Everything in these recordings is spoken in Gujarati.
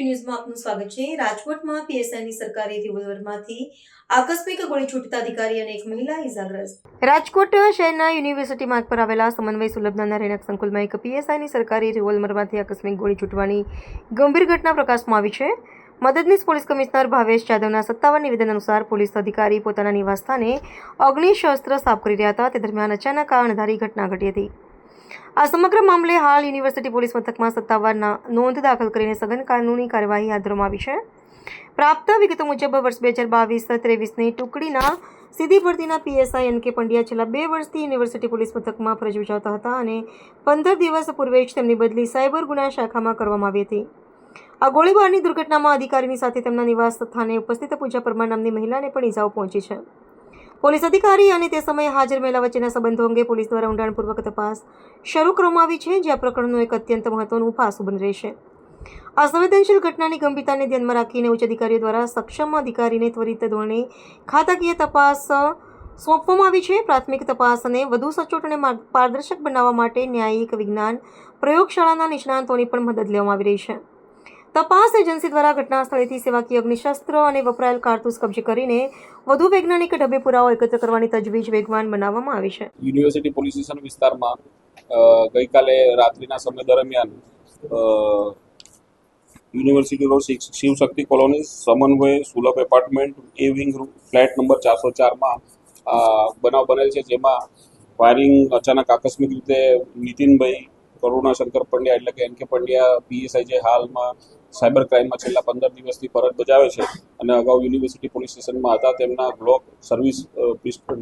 ટીવી ન્યૂઝમાં આપનું સ્વાગત છે। રાજકોટમાં પીએસઆઈની સરકારી રિવોલ્વરમાંથી આકસ્મિક ગોળી છૂટતા અધિકારી અને એક મહિલા ઇજાગ્રસ્ત। રાજકોટ શહેરના યુનિવર્સિટી માર્ગ પર આવેલા સમન્વય સુલભના રહેણાંક સંકુલમાં એક પીએસઆઈની સરકારી રિવોલ્વરમાંથી આકસ્મિક ગોળી છૂટવાની ગંભીર ઘટના પ્રકાશમાં આવી છે। મદદનીશ પોલીસ કમિશનર ભાવેશ જાદવના સત્તાવાર નિવેદન અનુસાર પોલીસ અધિકારી પોતાના નિવાસ સ્થાને અગ્નિશસ્ત્ર સાફ કરી રહ્યા હતા તે દરમિયાન અચાનક આ અણધારી ઘટના ઘટી હતી। આ સમગ્ર મામલે હાલ યુનિવર્સિટી પોલીસ મથકમાં સત્તાવાર નોંધ દાખલ કરીને સઘન કાનૂની કાર્યવાહી હાથ ધરવામાં આવી છે। પ્રાપ્ત વિગતો મુજબ વર્ષ 2022-23ની ટુકડીના સીધી ભરતીના પીએસઆઈ એનકે પંડ્યા છેલ્લા 2 વર્ષથી યુનિવર્સિટી પોલીસ મથકમાં ફરજ બજાવતા હતા અને 15 દિવસ પૂર્વે જ તેમની બદલી સાયબર ગુના શાખામાં કરવામાં આવી હતી। આ ગોળીબારની દુર્ઘટનામાં અધિકારીની સાથે તેમના નિવાસ સ્થાને ઉપસ્થિત પૂજા પરમાર નામની મહિલાને પણ ઇજાઓ પહોંચી છે। પોલીસ અધિકારી અને તે સમયે હાજર મહિલા વચ્ચેના સંબંધો અંગે પોલીસ દ્વારા ઊંડાણપૂર્વક તપાસ શરૂ કરવામાં આવી છે, જે આ પ્રકરણનું એક અત્યંત મહત્વનું પાસું બની રહેશે। આ સંવેદનશીલ ઘટનાની ગંભીરતાને ધ્યાનમાં રાખીને ઉચ્ચ અધિકારીઓ દ્વારા સક્ષમ અધિકારીને ત્વરિત ધોરણે ખાતાકીય તપાસ સોંપવામાં આવી છે। પ્રાથમિક તપાસને વધુ સચોટ અને પારદર્શક બનાવવા માટે ન્યાયિક વિજ્ઞાન પ્રયોગશાળાના નિષ્ણાતોની પણ મદદ લેવામાં આવી રહી છે। તપાસ એજન્સી દ્વારા ઘટના સ્થળેથી સેવાકીય અગ્નિશસ્ત્ર અને વપરાયેલ કારતૂસ કબજે કરીને વધુ વૈજ્ઞાનિક ઢબે પુરાવો એકત્ર કરવાની તજવીજ વેગવાન બનાવવામાં આવી છે। યુનિવર્સિટી પોલીસ સ્ટેશન વિસ્તારમાં ગઈકાલે રાત્રિના સમય દરમિયાન યુનિવર્સિટી રોડ શિવશક્તિ કોલોની સમન્વય સુલભ એપાર્ટમેન્ટ એ વિંગ ફ્લેટ નંબર 404માં બનાવ બનેલ છે, જેમાં ફાયરિંગ અચાનક આકસ્મિક રીતે નીતિનભાઈ કરુણાશંકર પંડ્યા એટલે કે એનકે પંડ્યા પીએસઆઈ જે હાલમાં સાયબર ક્રાઇમમાં છેલ્લા 15 દિવસથી ફરજ બજાવે છે અને અગાઉ યુનિવર્સિટી પોલીસ સ્ટેશનમાં હતા, તેમના ગ્લોક સર્વિસ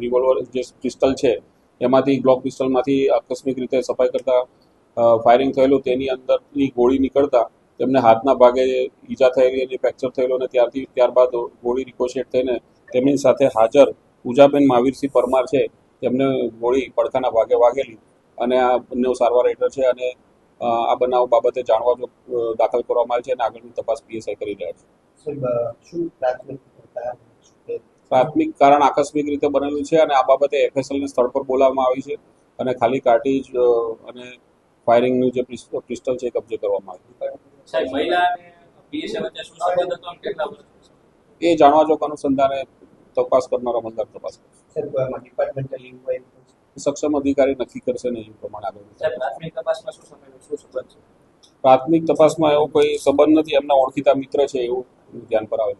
રિવોલ્વર જે પિસ્ટલ છે એમાંથી ગ્લોક પિસ્ટલમાંથી આકસ્મિક રીતે સફાઈ કરતા ફાયરિંગ થયેલું, તેની અંદરની ગોળી નીકળતા તેમને હાથના ભાગે ઈજા થયેલી અને ફ્રેક્ચર થયેલું અને ત્યારબાદ ગોળી રિકોશેટ થઈને તેમની સાથે હાજર પૂજાબેન મહાવીરસિંહ પરમાર છે તેમને ગોળી પડખાના ભાગે વાગેલી અને આ બંને સારવાર હેઠળ છે અને આ બનાવ બાબતે જાણવા દાખલ કરવામાં આવે છે અને આગળની તપાસ પીએસઆઈ કરી રહ્યા છે। પ્રાથમિક કારણ આકસ્મિક રીતે બનેલું છે અને આ બાબતે એફએસએલને સ્થળ પર બોલાવવામાં આવી છે અને ખાલી કાર્ટીજ અને ફાયરિંગનું જે પિસ્ટલ છે એ કબજે કરવામાં આવ્યું છે। એ જાણવા જોગ અનુસંધાને તપાસ કરનારા અમલદાર તપાસ કરશે। સક્ષમ અધિકારી નક્કી કરશે ને એ પ્રમાણે આગળ પ્રાથમિક તપાસમાં એવો કોઈ સંબંધ નથી, એમના ઓળખીતા મિત્ર છે એવું ધ્યાન પર આવે છે।